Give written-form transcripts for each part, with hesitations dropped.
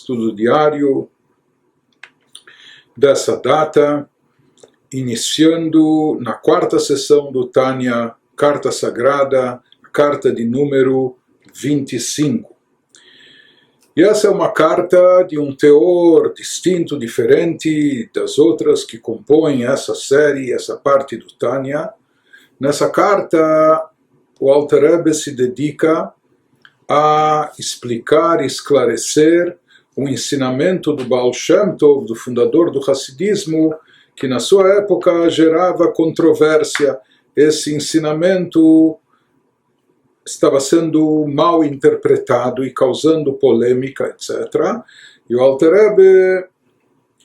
estudo diário dessa data, iniciando na quarta sessão do Tânia, Carta Sagrada, carta de número 25. E essa é uma carta de um teor distinto, diferente das outras que compõem essa série, essa parte do Tânia. Nessa carta, o Alter Rebbe se dedica a explicar, esclarecer o ensinamento do Baal Shem Tov, do fundador do Hassidismo, que na sua época gerava controvérsia. Esse ensinamento estava sendo mal interpretado e causando polêmica, etc. E o Alter Rebbe,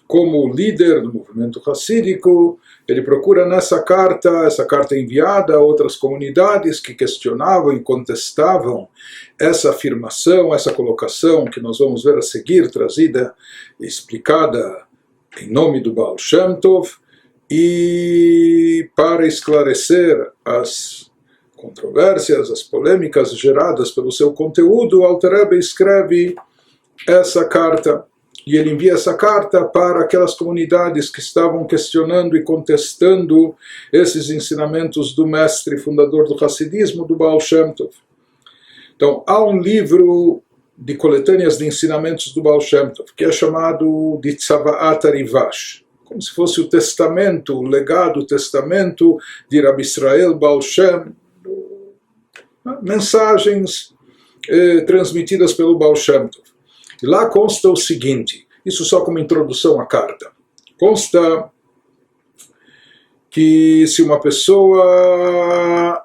como líder do movimento hassídico, ele procura nessa carta, essa carta enviada a outras comunidades que questionavam e contestavam essa afirmação, essa colocação que nós vamos ver a seguir, trazida e explicada em nome do Baal Shem Tov, e para esclarecer as controvérsias, as polêmicas geradas pelo seu conteúdo, o Alter Rebbe escreve essa carta. E ele envia essa carta para aquelas comunidades que estavam questionando e contestando esses ensinamentos do mestre fundador do Hassidismo, do Baal Shem Tov. Então, há um livro de coletâneas de ensinamentos do Baal Shem Tov, que é chamado de Tzavaat Arivash, como se fosse o testamento, o legado, o testamento de Rabbi Israel Baal Shem, mensagens transmitidas pelo Baal Shem Tov. E lá consta o seguinte, isso só como introdução à carta. Consta que se uma pessoa,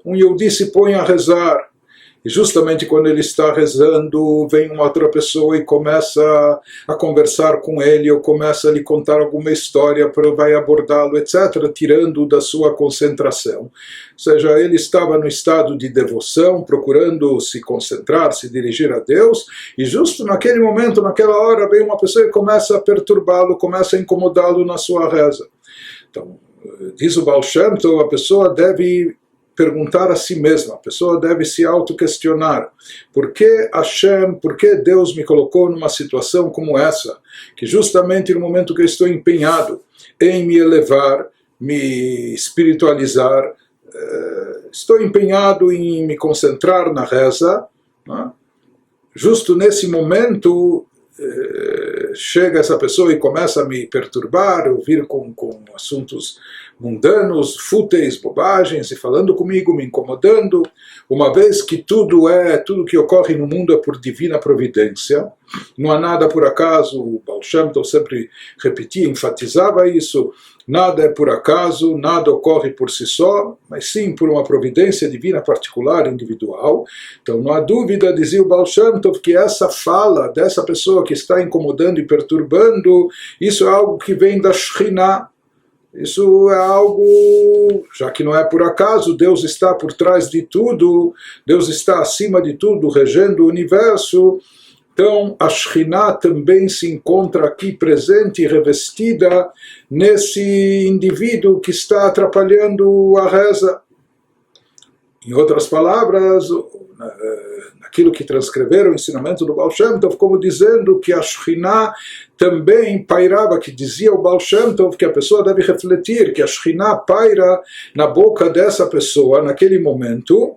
um Yehudi se põe a rezar, e justamente quando ele está rezando, vem uma outra pessoa e começa a conversar com ele, ou começa a lhe contar alguma história, vai abordá-lo, etc., tirando da sua concentração. Ou seja, ele estava no estado de devoção, procurando se concentrar, se dirigir a Deus, e justo naquele momento, naquela hora, vem uma pessoa e começa a perturbá-lo, começa a incomodá-lo na sua reza. Então, diz o Baal Shem Tov, a pessoa deve perguntar a si mesma, a pessoa deve se auto-questionar. Por que Hashem, por que Deus me colocou numa situação como essa? Que justamente no momento que eu estou empenhado em me elevar, me espiritualizar, estou empenhado em me concentrar na reza, né? Justo nesse momento chega essa pessoa e começa a me perturbar, vir com assuntos mundanos, fúteis, bobagens, e falando comigo, me incomodando, uma vez que tudo que ocorre no mundo é por divina providência, não há nada por acaso. O Baal Shem Tov sempre repetia, enfatizava isso, nada é por acaso, nada ocorre por si só, mas sim por uma providência divina particular, individual. Então não há dúvida, dizia o Baal Shem Tov, que essa fala dessa pessoa que está incomodando e perturbando, isso é algo que vem da Shekhinah. Isso é algo, já que não é por acaso, Deus está por trás de tudo, Deus está acima de tudo, regendo o universo. Então, a Shekhinah também se encontra aqui presente e revestida nesse indivíduo que está atrapalhando a reza. Em outras palavras, naquilo que transcreveram o ensinamento do Baal Shem Tov, como dizendo que a Shekhinah também pairava, que dizia o Baal Shem Tov que a pessoa deve refletir, que a Shekhinah paira na boca dessa pessoa naquele momento.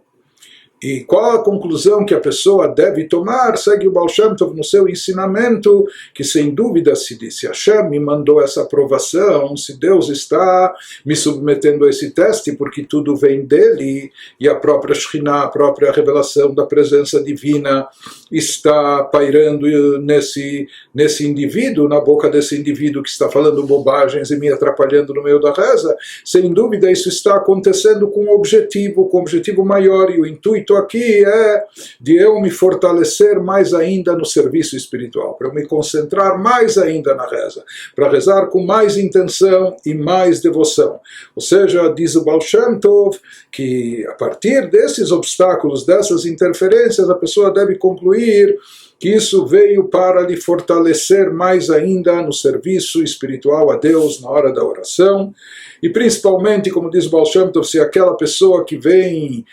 E qual a conclusão que a pessoa deve tomar? Segue o Baal Shem Tov no seu ensinamento, que sem dúvida se Hashem me mandou essa aprovação, se Deus está me submetendo a esse teste, porque tudo vem dele, e a própria Shekhinah, a própria revelação da presença divina está pairando nesse indivíduo, na boca desse indivíduo que está falando bobagens e me atrapalhando no meio da reza. Sem dúvida isso está acontecendo com um objetivo maior, e o intuito aqui é de eu me fortalecer mais ainda no serviço espiritual, para eu me concentrar mais ainda na reza, para rezar com mais intenção e mais devoção. Ou seja, diz o Baal Shem Tov que a partir desses obstáculos, dessas interferências, a pessoa deve concluir que isso veio para lhe fortalecer mais ainda no serviço espiritual a Deus na hora da oração, e principalmente, como diz o Baal Shem Tov, se aquela pessoa que vem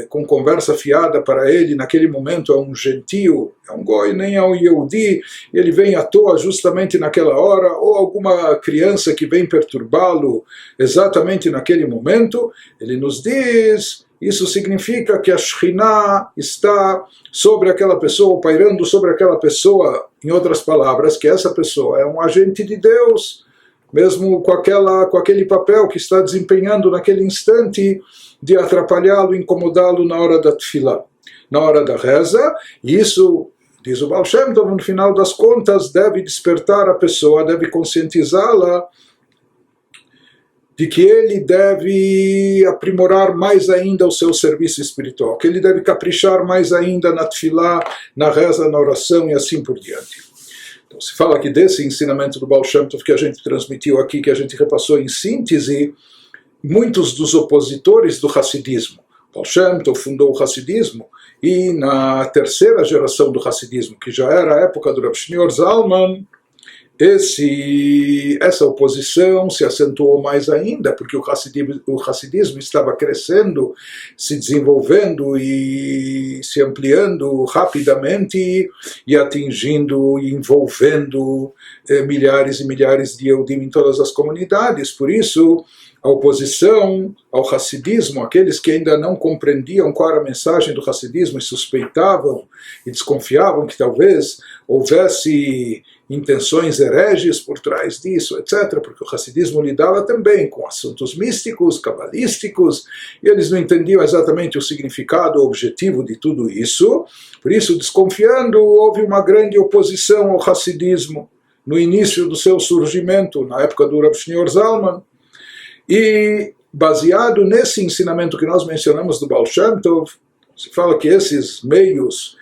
com conversa fiada para ele, naquele momento é um gentio, é um goi, nem é um Yehudi, ele vem à toa justamente naquela hora, ou alguma criança que vem perturbá-lo exatamente naquele momento, ele nos diz... Isso significa que a Shekhinah está sobre aquela pessoa, pairando sobre aquela pessoa, em outras palavras, que essa pessoa é um agente de Deus, mesmo com aquele papel que está desempenhando naquele instante de atrapalhá-lo, incomodá-lo na hora da tefilá, na hora da reza, e isso, diz o Baal Shem Tov, no final das contas, deve despertar a pessoa, deve conscientizá-la de que ele deve aprimorar mais ainda o seu serviço espiritual, que ele deve caprichar mais ainda na tefilá, na reza, na oração e assim por diante. Então se fala aqui desse ensinamento do Baal Shem Tov que a gente transmitiu aqui, que a gente repassou em síntese, muitos dos opositores do Hassidismo. Baal Shem Tov fundou o Hassidismo, e na terceira geração do Hassidismo, que já era a época do Rav Shneur Zalman, essa oposição se acentuou mais ainda, porque o Hassidismo estava crescendo, se desenvolvendo e se ampliando rapidamente e atingindo e envolvendo milhares e milhares de Yehudim em todas as comunidades. Por isso, a oposição ao Hassidismo, aqueles que ainda não compreendiam qual era a mensagem do Hassidismo e suspeitavam e desconfiavam que talvez houvesse intenções hereges por trás disso, etc., porque o Hassidismo lidava também com assuntos místicos, cabalísticos, e eles não entendiam exatamente o significado, o objetivo de tudo isso. Por isso, desconfiando, houve uma grande oposição ao Hassidismo no início do seu surgimento, na época do Rav Shneur Zalman. E, baseado nesse ensinamento que nós mencionamos do Baal Shem Tov, se fala que esses meios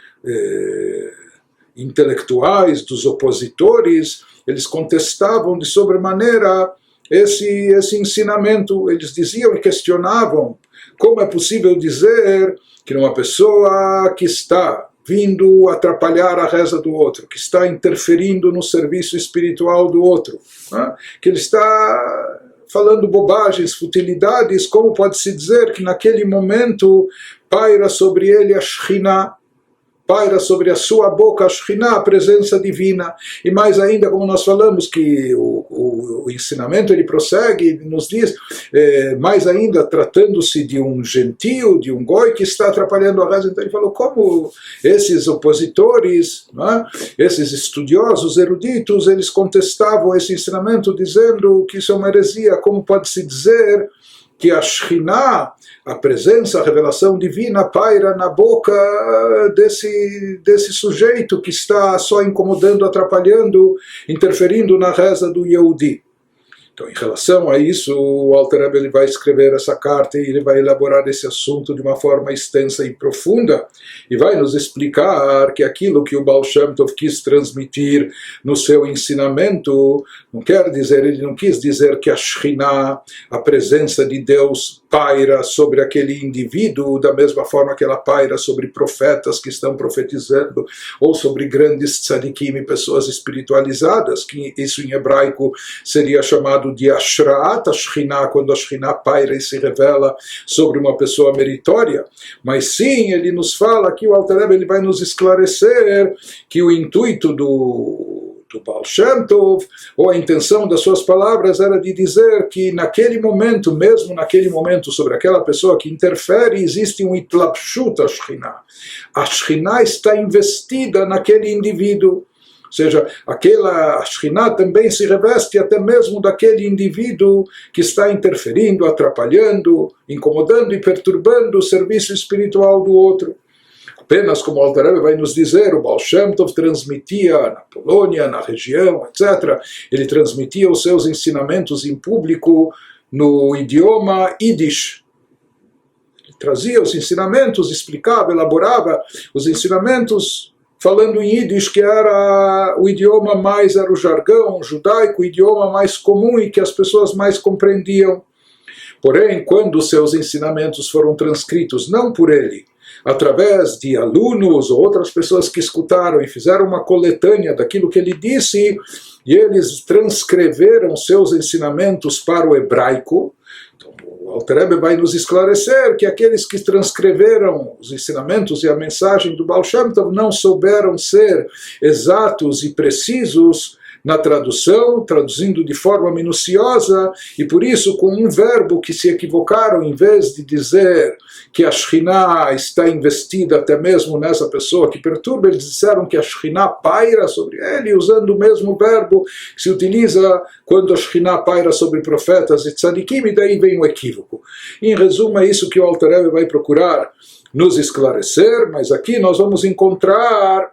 intelectuais dos opositores, eles contestavam de sobremaneira esse ensinamento. Eles diziam e questionavam como é possível dizer que uma pessoa que está vindo atrapalhar a reza do outro, que está interferindo no serviço espiritual do outro, né? Que ele está falando bobagens, futilidades, como pode-se dizer que naquele momento paira sobre ele a Shekhinah, paira sobre a sua boca a Shekhinah, a presença divina. E mais ainda, como nós falamos, que o ensinamento ele prossegue, nos diz, mais ainda, tratando-se de um gentio, de um goi que está atrapalhando a reza. Então ele falou como esses opositores, né, esses estudiosos, eruditos, eles contestavam esse ensinamento dizendo que isso é uma heresia. Como pode-se dizer que a Shekhinah, a presença, a revelação divina, paira na boca desse sujeito que está só incomodando, atrapalhando, interferindo na reza do Yehudi. Então, em relação a isso, o Alter Rebbe ele vai escrever essa carta e ele vai elaborar esse assunto de uma forma extensa e profunda e vai nos explicar que aquilo que o Baal Shem Tov quis transmitir no seu ensinamento não quer dizer, ele não quis dizer que a Shekhinah, a presença de Deus, paira sobre aquele indivíduo da mesma forma que ela paira sobre profetas que estão profetizando ou sobre grandes tzadikim, pessoas espiritualizadas, que isso em hebraico seria chamado de Ashra'at Shekhinah, quando a Shekhinah paira e se revela sobre uma pessoa meritória. Mas sim, ele nos fala que o Alter Rebbe ele vai nos esclarecer que o intuito do Baal Shem Tov, ou a intenção das suas palavras era de dizer que naquele momento, mesmo naquele momento, sobre aquela pessoa que interfere, existe um itlapshut a Shekhinah. A Shekhinah está investida naquele indivíduo. Ou seja, a Shekhinah também se reveste até mesmo daquele indivíduo que está interferindo, atrapalhando, incomodando e perturbando o serviço espiritual do outro. Apenas como o Alter Rebbe vai nos dizer, o Baal Shem Tov transmitia na Polônia, na região, etc. Ele transmitia os seus ensinamentos em público no idioma Yiddish. Ele trazia os ensinamentos, explicava, elaborava os ensinamentos falando em Yiddish, que era o idioma mais, era o jargão judaico, o idioma mais comum e que as pessoas mais compreendiam. Porém, quando seus ensinamentos foram transcritos, não por ele, através de alunos ou outras pessoas que escutaram e fizeram uma coletânea daquilo que ele disse, e eles transcreveram seus ensinamentos para o hebraico. Então, o Alter Rebbe vai nos esclarecer que aqueles que transcreveram os ensinamentos e a mensagem do Baal Shem Tov não souberam ser exatos e precisos na tradução, traduzindo de forma minuciosa, e por isso com um verbo que se equivocaram, em vez de dizer que a Shekhinah está investida até mesmo nessa pessoa que perturba, eles disseram que a Shekhinah paira sobre ele, usando o mesmo verbo que se utiliza quando a Shekhinah paira sobre profetas e tzadikim, e daí vem o equívoco. Em resumo, é isso que o Alter Rebbe vai procurar nos esclarecer, mas aqui nós vamos encontrar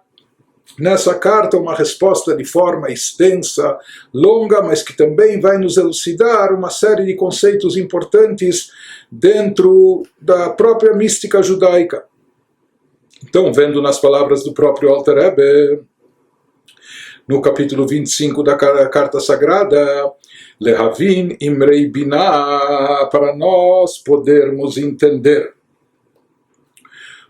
nessa carta uma resposta de forma extensa, longa, mas que também vai nos elucidar uma série de conceitos importantes dentro da própria mística judaica. Então, vendo nas palavras do próprio Alter Rebbe, no capítulo 25 da Carta Sagrada, Lehavin Imrei Binah, para nós podermos entender.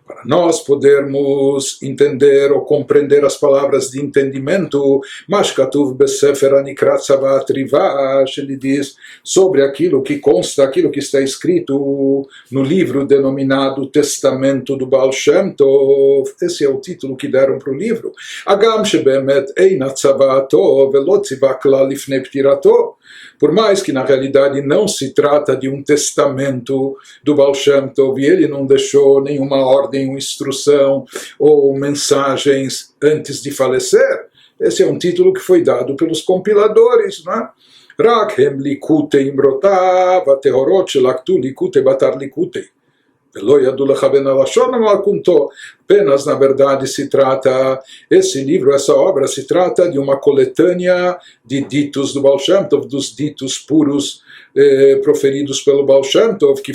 Para nós podermos entender ou compreender as palavras de entendimento, Mashkatuv Besefer Anikrat Savat Rivash, ele diz sobre aquilo que consta, aquilo que está escrito no livro denominado Testamento do Baal Shem Tov. Esse é o título que deram para o livro. Agam Shebemet Einat Savato Velot Tziva Klal Lifnei Ptirato. Por mais que na realidade não se trata de um testamento do Baal Shem Tov, e ele não deixou nenhuma ordem, uma instrução ou mensagens antes de falecer, esse é um título que foi dado pelos compiladores, não é? Rak hem likutei imrotav ateorot shelaktu likutei batar likutei. Apenas, na verdade, se trata, esse livro, essa obra, se trata de uma coletânea de ditos do Baal Shem Tov, dos ditos puros proferidos pelo Baal Shem Tov, que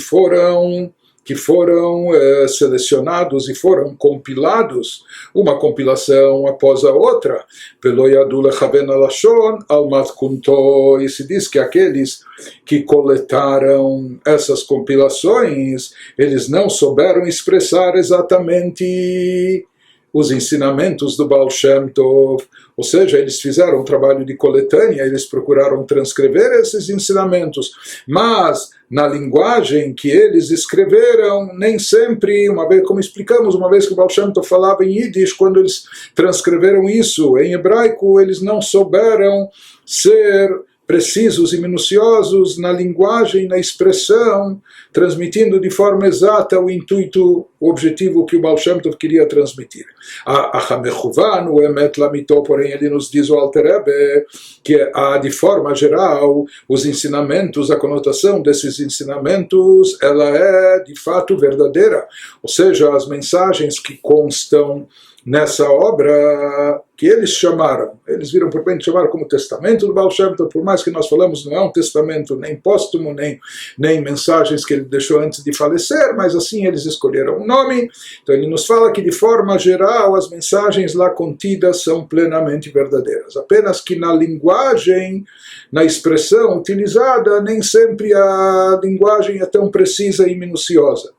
foram selecionados e foram compilados, uma compilação após a outra, pelo Yadu Lechaben Alashon al Matkunto, e se diz que aqueles que coletaram essas compilações, eles não souberam expressar exatamente os ensinamentos do Baal Shem Tov, ou seja, eles fizeram um trabalho de coletânea, eles procuraram transcrever esses ensinamentos, mas na linguagem que eles escreveram, nem sempre, uma vez, como explicamos, uma vez que o Baal Shem Tov falava em Yiddish, quando eles transcreveram isso em hebraico, eles não souberam ser precisos e minuciosos na linguagem, na expressão, transmitindo de forma exata o intuito, o objetivo que o Baal Shem Tov queria transmitir. O Emet Lamito, porém, ele nos diz o Alter Rebbe que de forma geral, os ensinamentos, a conotação desses ensinamentos, ela é de fato verdadeira, ou seja, as mensagens que constam nessa obra que eles chamaram, eles viram por bem chamar como testamento do Baal Shem Tov, por mais que nós falamos, não é um testamento nem póstumo, nem mensagens que ele deixou antes de falecer, mas assim eles escolheram um nome. Então ele nos fala que de forma geral as mensagens lá contidas são plenamente verdadeiras, apenas que na linguagem, na expressão utilizada, nem sempre a linguagem é tão precisa e minuciosa.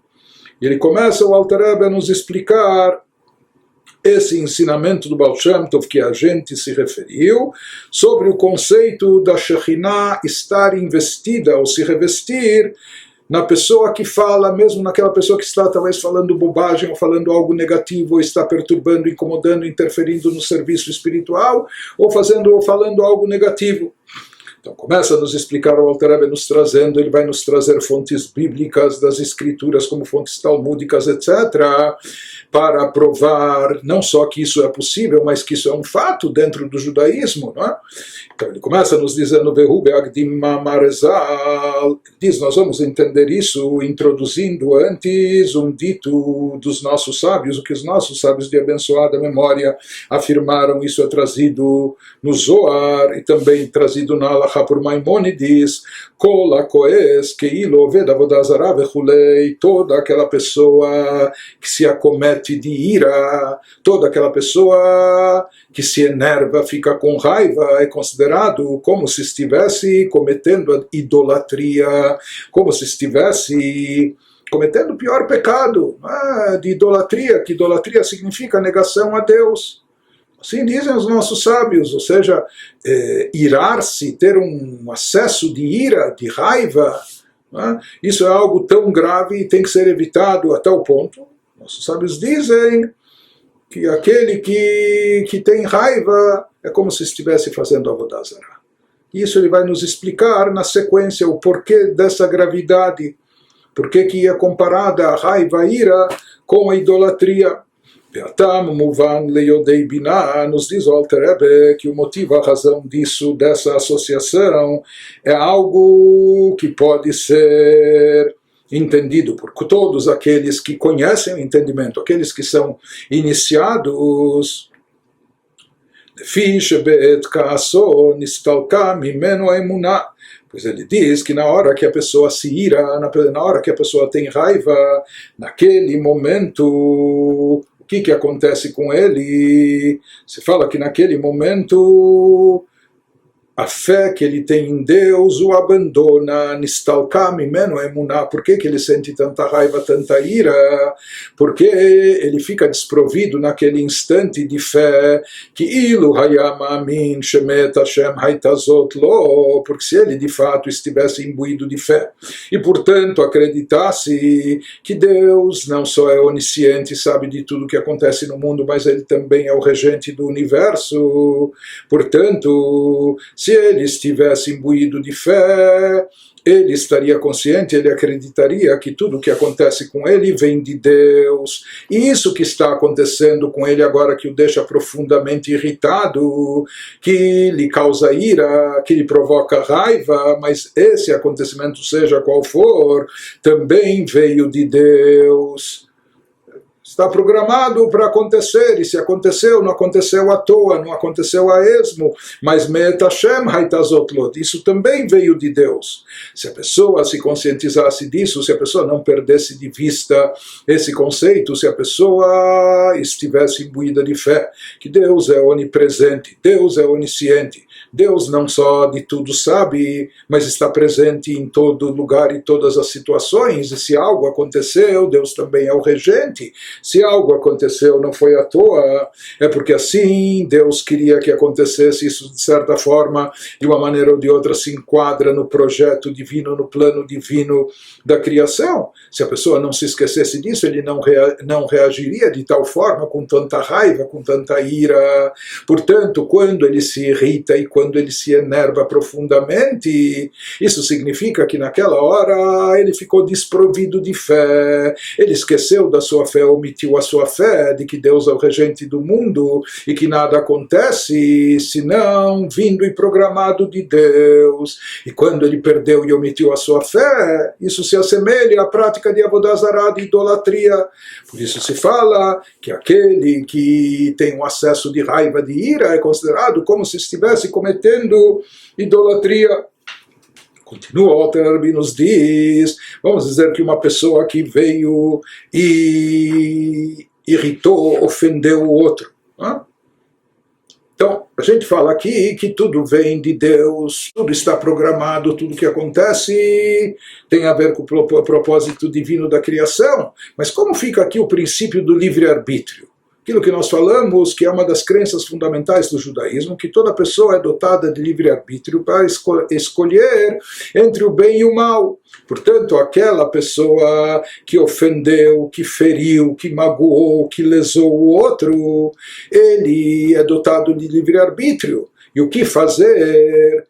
E ele começa, o Alter Rebbe, a nos explicar esse ensinamento do Baal Shem Tov que a gente se referiu, sobre o conceito da Shekhinah estar investida ou se revestir na pessoa que fala, mesmo naquela pessoa que está talvez falando bobagem ou falando algo negativo, ou está perturbando, incomodando, interferindo no serviço espiritual, ou falando algo negativo. Então começa a nos explicar o Alter Rebbe ele vai nos trazer fontes bíblicas das escrituras como fontes talmúdicas, etc., para provar não só que isso é possível, mas que isso é um fato dentro do judaísmo, não é? Então ele começa nos dizendo, diz, nós vamos entender isso introduzindo antes um dito dos nossos sábios, o que os nossos sábios de abençoada memória afirmaram. Isso é trazido no Zohar e também trazido na Halachá por Maimônides, Kol hakoes keilo oved avodah zarah vechulei, toda aquela pessoa que se acomete de ira, toda aquela pessoa que se enerva, fica com raiva, é considerado como se estivesse cometendo a idolatria, como se estivesse cometendo o pior pecado de idolatria, que idolatria significa negação a Deus. Assim dizem os nossos sábios, ou seja, irar-se, ter um acesso de ira, de raiva, isso é algo tão grave e tem que ser evitado a tal ponto. Nossos sábios dizem que aquele que tem raiva é como se estivesse fazendo Avodah Zarah. Isso ele vai nos explicar na sequência o porquê dessa gravidade, porquê que é comparada a raiva, a ira, com a idolatria. Beatam Muvan Leyodei Binah, nos diz o Alter Rebbe que o motivo, a razão disso, dessa associação, é algo que pode ser entendido por todos aqueles que conhecem o entendimento, aqueles que são iniciados. Pois ele diz que na hora que a pessoa se ira, na hora que a pessoa tem raiva, naquele momento, o que acontece com ele? Se fala que naquele momento a fé que ele tem em Deus o abandona, nistalka mimeno emuná. Por que ele sente tanta raiva, tanta ira? Porque ele fica desprovido naquele instante de fé, que ilu hayam amin shemet Hashem haitazot lo, porque se ele de fato estivesse imbuído de fé, e portanto acreditasse que Deus não só é onisciente, sabe de tudo que acontece no mundo, mas ele também é o regente do universo, portanto, se ele estivesse imbuído de fé, ele estaria consciente, ele acreditaria que tudo o que acontece com ele vem de Deus. E isso que está acontecendo com ele agora, que o deixa profundamente irritado, que lhe causa ira, que lhe provoca raiva, mas esse acontecimento, seja qual for, também veio de Deus. Está programado para acontecer, e se aconteceu, não aconteceu à toa, não aconteceu a esmo, mas Me'et Hashem haitazot lot, isso também veio de Deus. Se a pessoa se conscientizasse disso, se a pessoa não perdesse de vista esse conceito, se a pessoa estivesse imbuída de fé, que Deus é onipresente, Deus é onisciente, Deus não só de tudo sabe, mas está presente em todo lugar e todas as situações, e se algo aconteceu, Deus também é o regente. Se algo aconteceu, não foi à toa, é porque assim Deus queria que acontecesse. Isso, de certa forma, de uma maneira ou de outra, se enquadra no projeto divino, no plano divino da criação. Se a pessoa não se esquecesse disso, ele não reagiria de tal forma, com tanta raiva, com tanta ira. Portanto, quando ele se irrita e quando ele se enerva profundamente, isso significa que naquela hora ele ficou desprovido de fé, ele esqueceu da sua fé, omitiu a sua fé de que Deus é o regente do mundo e que nada acontece senão vindo e programado de Deus. E quando ele perdeu e omitiu a sua fé, isso se assemelha à prática de Avodah Zarah, de idolatria. Por isso se fala que aquele que tem um acesso de raiva, de ira, é considerado como se estivesse cometendo idolatria. Continua, o Alter Rebbe nos diz, vamos dizer que uma pessoa que veio e irritou, ofendeu o outro. Então, a gente fala aqui que tudo vem de Deus, tudo está programado, tudo que acontece tem a ver com o propósito divino da criação. Mas como fica aqui o princípio do livre-arbítrio? Aquilo que nós falamos, que é uma das crenças fundamentais do judaísmo, que toda pessoa é dotada de livre-arbítrio para escolher entre o bem e o mal. Portanto, aquela pessoa que ofendeu, que feriu, que magoou, que lesou o outro, ele é dotado de livre-arbítrio. E o que fazer?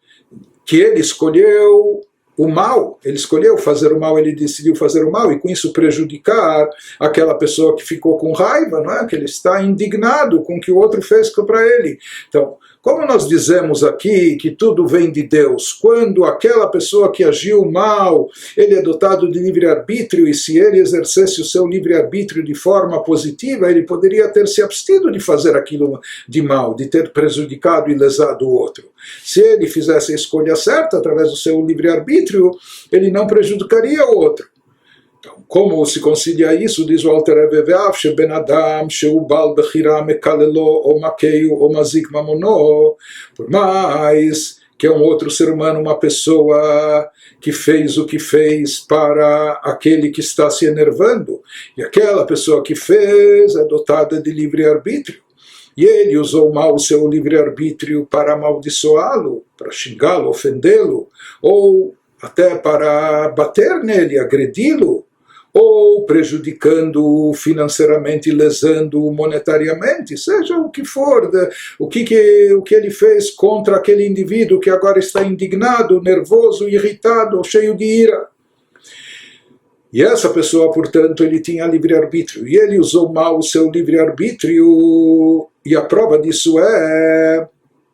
Que ele escolheu o mal, ele escolheu fazer o mal, ele decidiu fazer o mal, e com isso prejudicar aquela pessoa que ficou com raiva, não é? Que ele está indignado com o que o outro fez para ele. Então, como nós dizemos aqui que tudo vem de Deus, quando aquela pessoa que agiu mal, ele é dotado de livre-arbítrio, e se ele exercesse o seu livre-arbítrio de forma positiva, ele poderia ter se abstido de fazer aquilo de mal, de ter prejudicado e lesado o outro. Se ele fizesse a escolha certa, através do seu livre-arbítrio, ele não prejudicaria o outro. Então, como se concilia isso, diz o Alter Rebbe, ve'af sheben adam shehu bal bechira mekalelo o makeio o mazik mamono, por mais que é um outro ser humano, uma pessoa que fez o que fez para aquele que está se enervando, e aquela pessoa que fez é dotada de livre-arbítrio, e ele usou mal o seu livre-arbítrio para amaldiçoá-lo, para xingá-lo, ofendê-lo, ou até para bater nele, agredi-lo, ou prejudicando financeiramente, lesando monetariamente, seja o que for, o que ele fez contra aquele indivíduo que agora está indignado, nervoso, irritado, cheio de ira. E essa pessoa, portanto, ele tinha livre-arbítrio, e ele usou mal o seu livre-arbítrio, e a prova disso é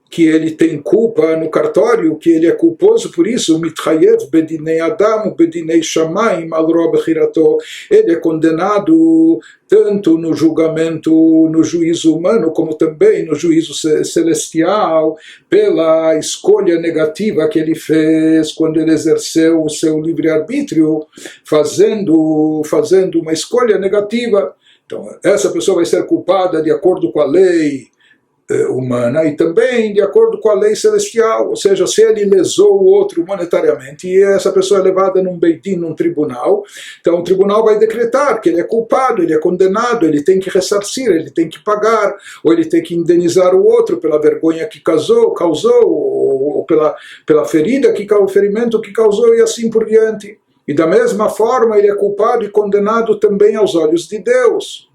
que ele tem culpa no cartório, que ele é culposo por isso, mitchayev bedinei adam, bedinei shamayim al ro bechirato, ele é condenado tanto no julgamento, no juízo humano, como também no juízo celestial, pela escolha negativa que ele fez quando ele exerceu o seu livre-arbítrio, fazendo uma escolha negativa. Então, essa pessoa vai ser culpada de acordo com a lei humana e também de acordo com a lei celestial, ou seja, se ele lesou o outro monetariamente e essa pessoa é levada num beitim, num tribunal, então o tribunal vai decretar que ele é culpado, ele é condenado, ele tem que ressarcir, ele tem que pagar, ou ele tem que indenizar o outro pela vergonha que causou, ou pela ferida, o ferimento que causou e assim por diante. E da mesma forma ele é culpado e condenado também aos olhos de Deus.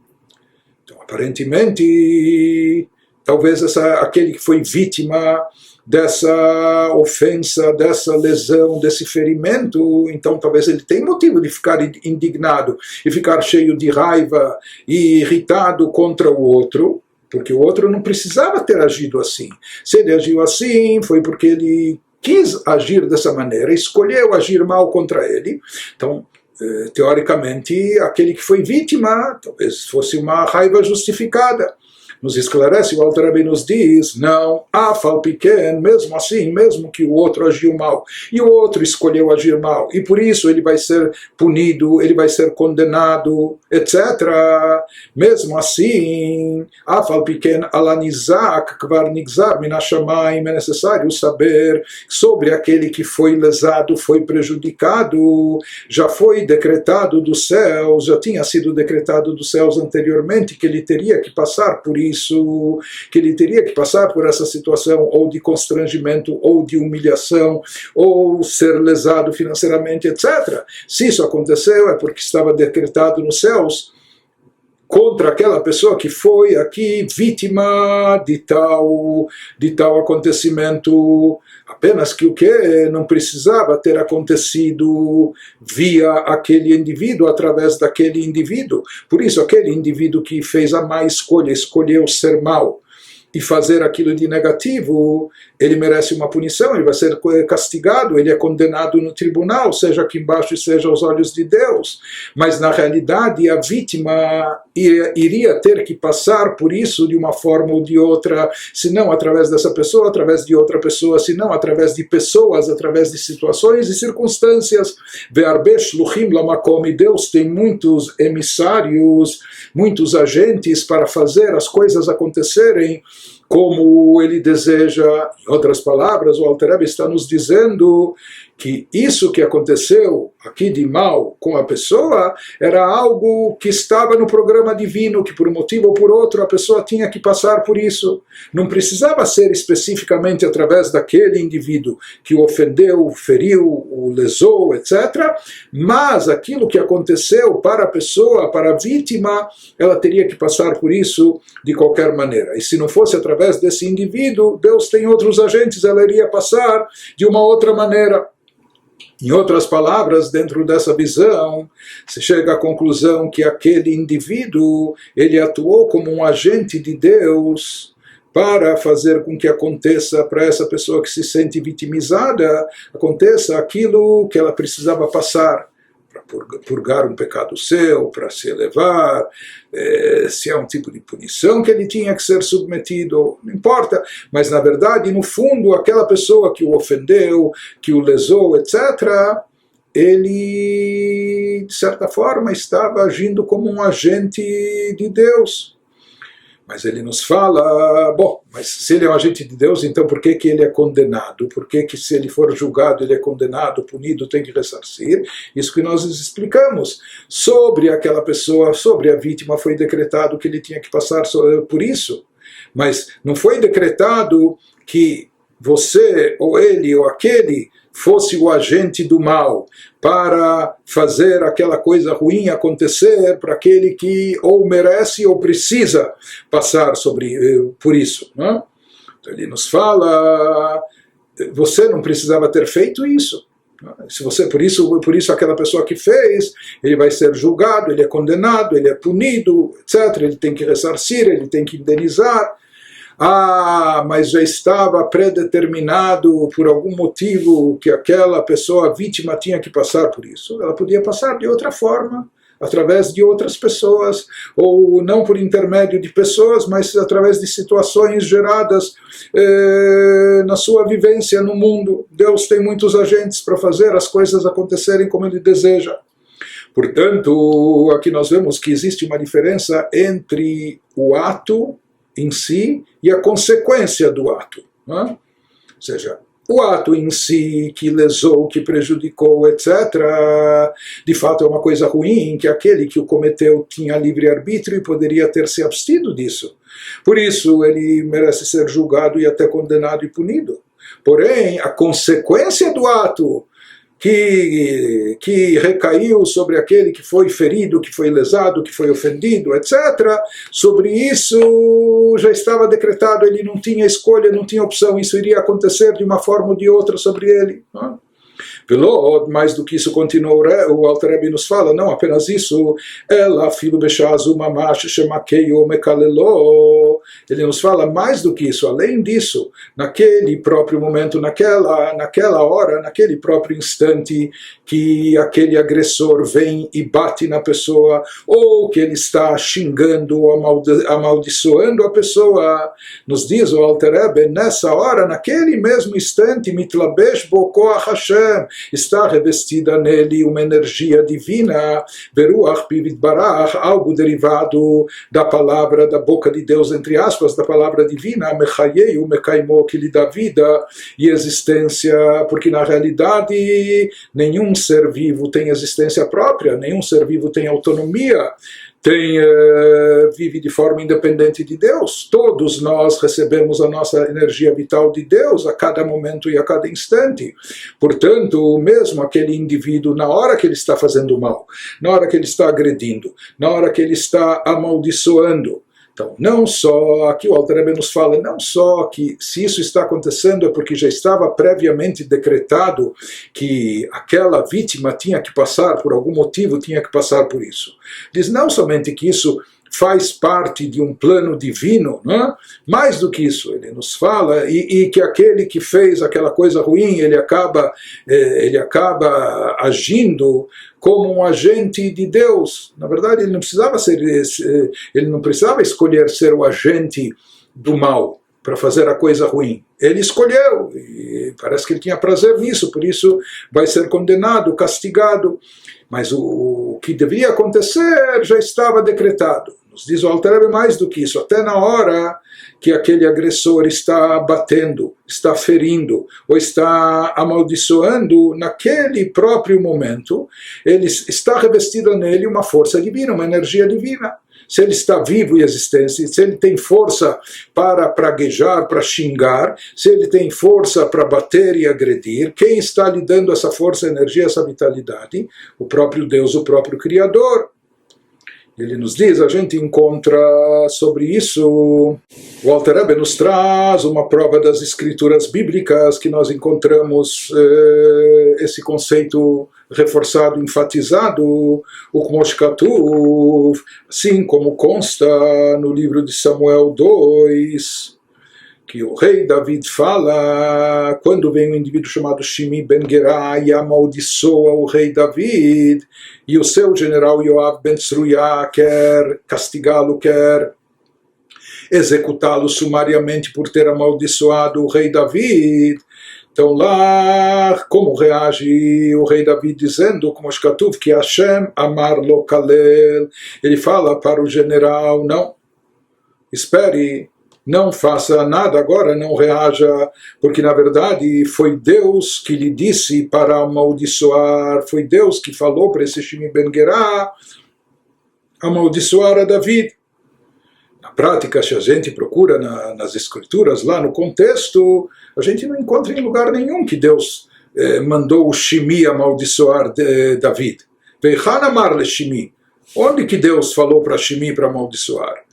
Então, aparentemente, talvez aquele que foi vítima dessa ofensa, dessa lesão, desse ferimento, então talvez ele tenha motivo de ficar indignado e ficar cheio de raiva e irritado contra o outro, porque o outro não precisava ter agido assim. Se ele agiu assim, foi porque ele quis agir dessa maneira, escolheu agir mal contra ele. Então, teoricamente, aquele que foi vítima, talvez fosse uma raiva justificada. Nos esclarece, o Alter Rebbe nos diz, não, afal pequeno, mesmo assim, mesmo que o outro agiu mal, e o outro escolheu agir mal, e por isso ele vai ser punido, ele vai ser condenado, etc. Mesmo assim, afal pequeno, alanizak, kvar nigzar, minashamayim, é necessário saber sobre aquele que foi lesado, foi prejudicado, já foi decretado dos céus, já tinha sido decretado dos céus anteriormente, que ele teria que passar por isso, que ele teria que passar por essa situação ou de constrangimento, ou de humilhação, ou ser lesado financeiramente, etc. Se isso aconteceu, é porque estava decretado nos céus contra aquela pessoa que foi aqui vítima de tal acontecimento, apenas que o que não precisava ter acontecido via aquele indivíduo, através daquele indivíduo. Por isso, aquele indivíduo que fez a má escolha, escolheu ser mau e fazer aquilo de negativo, ele merece uma punição, ele vai ser castigado, ele é condenado no tribunal, seja aqui embaixo, seja aos olhos de Deus. Mas, na realidade, a vítima iria ter que passar por isso de uma forma ou de outra, se não através dessa pessoa, através de outra pessoa, se não através de pessoas, através de situações e circunstâncias. Ve'arbe shluchim lamakom, e Deus tem muitos emissários, muitos agentes para fazer as coisas acontecerem como ele deseja. Em outras palavras, o Alter Rebbe está nos dizendo que isso que aconteceu aqui de mal com a pessoa era algo que estava no programa divino, que por um motivo ou por outro a pessoa tinha que passar por isso. Não precisava ser especificamente através daquele indivíduo que o ofendeu, o feriu, o lesou, etc. Mas aquilo que aconteceu para a pessoa, para a vítima, ela teria que passar por isso de qualquer maneira. E se não fosse através desse indivíduo, Deus tem outros agentes, ela iria passar de uma outra maneira. Em outras palavras, dentro dessa visão, se chega à conclusão que aquele indivíduo, ele atuou como um agente de Deus para fazer com que aconteça para essa pessoa que se sente vitimizada, aconteça aquilo que ela precisava passar, para purgar um pecado seu, para se elevar, se é um tipo de punição que ele tinha que ser submetido, não importa, mas na verdade, no fundo, aquela pessoa que o ofendeu, que o lesou, etc., ele, de certa forma, estava agindo como um agente de Deus. Mas ele nos fala, bom, mas se ele é um agente de Deus, então por que que ele é condenado? Por que que se ele for julgado, ele é condenado, punido, tem que ressarcir? Isso que nós explicamos. Sobre aquela pessoa, sobre a vítima, foi decretado que ele tinha que passar por isso. Mas não foi decretado que você, ou ele, ou aquele, fosse o agente do mal para fazer aquela coisa ruim acontecer para aquele que ou merece ou precisa passar por isso. Não? Então ele nos fala, você não precisava ter feito isso. Se você, por isso aquela pessoa que fez, ele vai ser julgado, ele é condenado, ele é punido, etc. Ele tem que ressarcir, ele tem que indenizar. Mas já estava predeterminado por algum motivo que aquela pessoa, a vítima, tinha que passar por isso. Ela podia passar de outra forma, através de outras pessoas, ou não por intermédio de pessoas, mas através de situações geradas na sua vivência no mundo. Deus tem muitos agentes para fazer as coisas acontecerem como Ele deseja. Portanto, aqui nós vemos que existe uma diferença entre o ato em si e a consequência do ato. Não é? Ou seja, o ato em si que lesou, que prejudicou, etc., de fato é uma coisa ruim, que aquele que o cometeu tinha livre-arbítrio e poderia ter se abstido disso. Por isso ele merece ser julgado e até condenado e punido. Porém, a consequência do ato que recaiu sobre aquele que foi ferido, que foi lesado, que foi ofendido, etc. Sobre isso já estava decretado, ele não tinha escolha, não tinha opção, isso iria acontecer de uma forma ou de outra sobre ele. Não? Mais do que isso, continua o Alter Rebbe nos fala, não apenas isso, ela filo bechazu mamash shemakeio mekalelo, ele nos fala mais do que isso, além disso, naquele próprio momento, naquela hora, naquele próprio instante que aquele agressor vem e bate na pessoa, ou que ele está xingando ou amaldiçoando a pessoa, nos diz o Alter Rebbe, nessa hora, naquele mesmo instante, mitlabesh bo koach Hashem, está revestida nele uma energia divina, Beruach Pivit Barach, algo derivado da palavra, da boca de Deus, entre aspas, da palavra divina, Mechayeu, Mekaimo, que lhe dá vida e existência, porque na realidade nenhum ser vivo tem existência própria, nenhum ser vivo tem autonomia, vive de forma independente de Deus. Todos nós recebemos a nossa energia vital de Deus a cada momento e a cada instante. Portanto, mesmo aquele indivíduo, na hora que ele está fazendo mal, na hora que ele está agredindo, na hora que ele está amaldiçoando, então, não só, aqui o Alter Rebbe nos fala, não só que se isso está acontecendo é porque já estava previamente decretado que aquela vítima tinha que passar, por algum motivo tinha que passar por isso. Diz não somente que isso faz parte de um plano divino, né? Mais do que isso, ele nos fala, e que aquele que fez aquela coisa ruim, ele acaba agindo como um agente de Deus. Na verdade, ele não precisava escolher ser o agente do mal para fazer a coisa ruim. Ele escolheu, e parece que ele tinha prazer nisso, por isso vai ser condenado, castigado. Mas o que deveria acontecer já estava decretado. Nos diz o Alter Rebbe mais do que isso, até na hora que aquele agressor está batendo, está ferindo, ou está amaldiçoando, naquele próprio momento, ele está revestida nele uma força divina, uma energia divina. Se ele está vivo e existente, se ele tem força para praguejar, para xingar, se ele tem força para bater e agredir, quem está lhe dando essa força, energia, essa vitalidade? O próprio Deus, o próprio Criador. Ele nos diz, a gente encontra sobre isso, o Alter Rebbe nos traz uma prova das escrituras bíblicas que nós encontramos esse conceito reforçado, enfatizado, o Kmosh Katuv, assim como consta no livro de Samuel 2, que o rei David fala, quando vem um indivíduo chamado Shimi ben Gerá e amaldiçoa o rei David, e o seu general Yoav ben Tzruya quer castigá-lo, quer executá-lo sumariamente por ter amaldiçoado o rei David. Então lá, como reage o rei David dizendo, como Shkatuv, que Hashem amar lo kalel, ele fala para o general, não, espere, não faça nada agora, não reaja, porque na verdade foi Deus que lhe disse para amaldiçoar, foi Deus que falou para esse Shimi Ben Gerá amaldiçoar a David. Na prática, se a gente procura nas escrituras, lá no contexto, a gente não encontra em lugar nenhum que Deus mandou o Shimi amaldiçoar David. Veichan amar le Shimi. Onde que Deus falou para Shimi para amaldiçoar?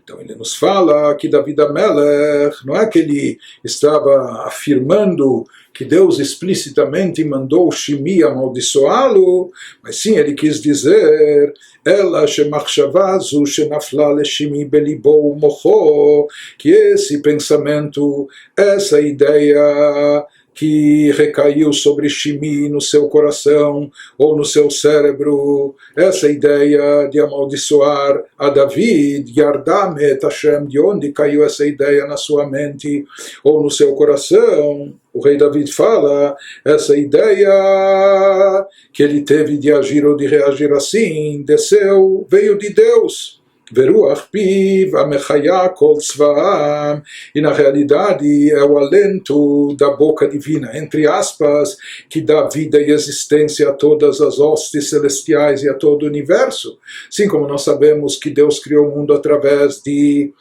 Então ele nos fala que David Amelech, não é que ele estava afirmando que Deus explicitamente mandou Shimi amaldiçoá-lo, mas sim ele quis dizer ela shemachshava zu shenafla leshimi belibo mocho, que esse pensamento, essa ideia que recaiu sobre Shimi no seu coração ou no seu cérebro, essa ideia de amaldiçoar a David, Yardam et Hashem, de onde caiu essa ideia na sua mente ou no seu coração? O rei David fala, essa ideia que ele teve de agir ou de reagir assim, desceu, veio de Deus. Veruach piv amechaya kol tzvaam, e na realidade é o alento da boca divina, entre aspas, que dá vida e existência a todas as hostes celestiais e a todo o universo. Assim como nós sabemos que Deus criou o mundo através de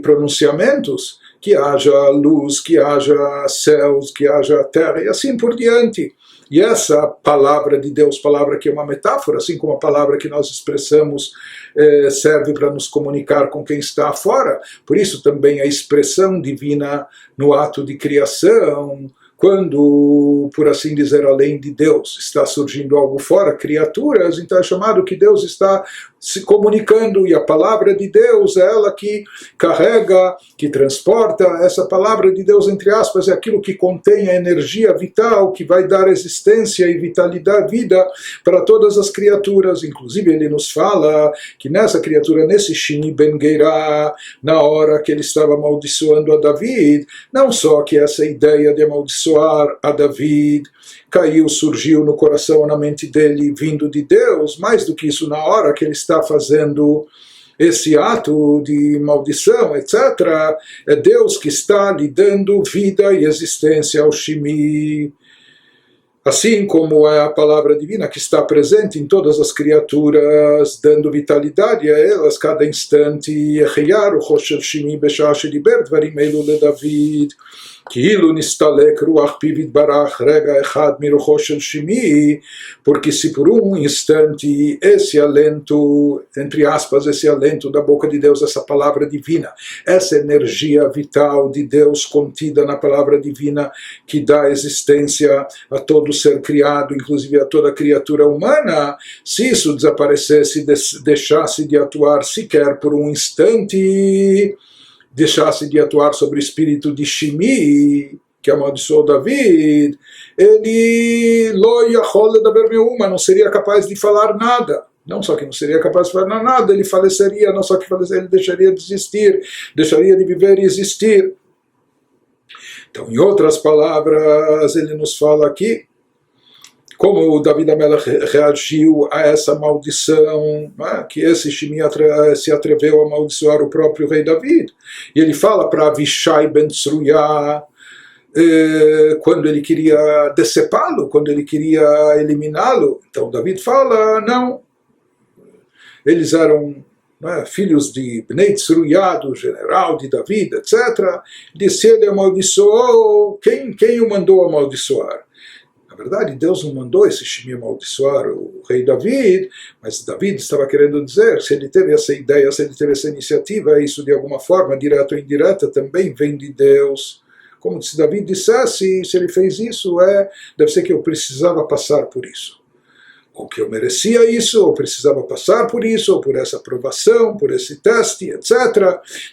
pronunciamentos, que haja luz, que haja céus, que haja terra e assim por diante. E essa palavra de Deus, palavra que é uma metáfora, assim como a palavra que nós expressamos serve para nos comunicar com quem está fora. Por isso também a expressão divina no ato de criação, quando, por assim dizer, além de Deus, está surgindo algo fora, criaturas, então é chamado que Deus está se comunicando, e a palavra de Deus é ela que carrega, que transporta. Essa palavra de Deus, entre aspas, é aquilo que contém a energia vital, que vai dar existência e vitalidade, vida para todas as criaturas. Inclusive ele nos fala que nessa criatura, nesse Shimi Ben Gerá, na hora que ele estava amaldiçoando a David, não só que essa ideia de amaldiçoar a David caiu, surgiu no coração, na mente dele, vindo de Deus, mais do que isso, na hora que ele está fazendo esse ato de maldição, etc., é Deus que está lhe dando vida e existência ao Shimi. Assim como é a palavra divina que está presente em todas as criaturas, dando vitalidade a elas cada instante. David, כאילו נסתלק רוח פיו יתברך רגע אחד מרוחו של שמי, porque se por instante esse alento, entre aspas, esse alento da boca de Deus, essa palavra divina, essa energia vital de Deus contida na palavra divina que dá existência a todo ser criado, inclusive a toda criatura humana, se isso desaparecesse, deixasse de atuar sequer por um instante, deixasse de atuar sobre o espírito de Shimi, que amaldiçoou David, ele não seria capaz de falar nada. Não só que não seria capaz de falar nada, ele faleceria, não só que faleceria, ele deixaria de existir, deixaria de viver e existir. Então, em outras palavras, ele nos fala aqui como David Amelech reagiu a essa maldição, né, que esse Shimi se atreveu a amaldiçoar o próprio rei David. E ele fala para Avishai ben Tzruya, quando ele queria decepá-lo, quando ele queria eliminá-lo. Então David fala, não, eles eram filhos de Bnei Tzruya, do general de David, etc. Disse, ele amaldiçoou, quem o mandou amaldiçoar? Na verdade, Deus não mandou esse Shimi amaldiçoar o rei David, mas David estava querendo dizer, se ele teve essa ideia, se ele teve essa iniciativa, isso de alguma forma, direta ou indireta, também vem de Deus. Como se David dissesse, se ele fez isso, deve ser que eu precisava passar por isso. Ou que eu merecia isso, ou precisava passar por isso, ou por essa aprovação, por esse teste, etc.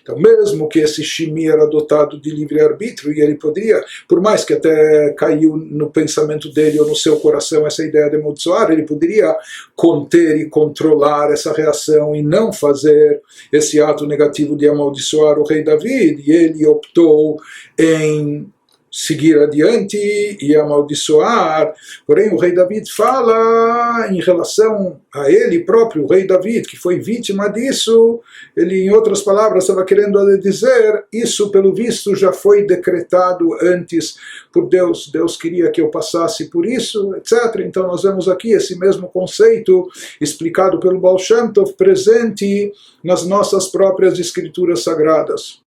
Então, mesmo que esse Shimi era dotado de livre-arbítrio, e ele poderia, por mais que até caiu no pensamento dele ou no seu coração essa ideia de amaldiçoar, ele poderia conter e controlar essa reação e não fazer esse ato negativo de amaldiçoar o rei David, e ele optou em seguir adiante e amaldiçoar. Porém, o rei David fala em relação a ele próprio, o rei David, que foi vítima disso. Ele, em outras palavras, estava querendo dizer: isso, pelo visto, já foi decretado antes por Deus. Deus queria que eu passasse por isso, etc. Então, nós vemos aqui esse mesmo conceito explicado pelo Baal Shem Tov presente nas nossas próprias escrituras sagradas.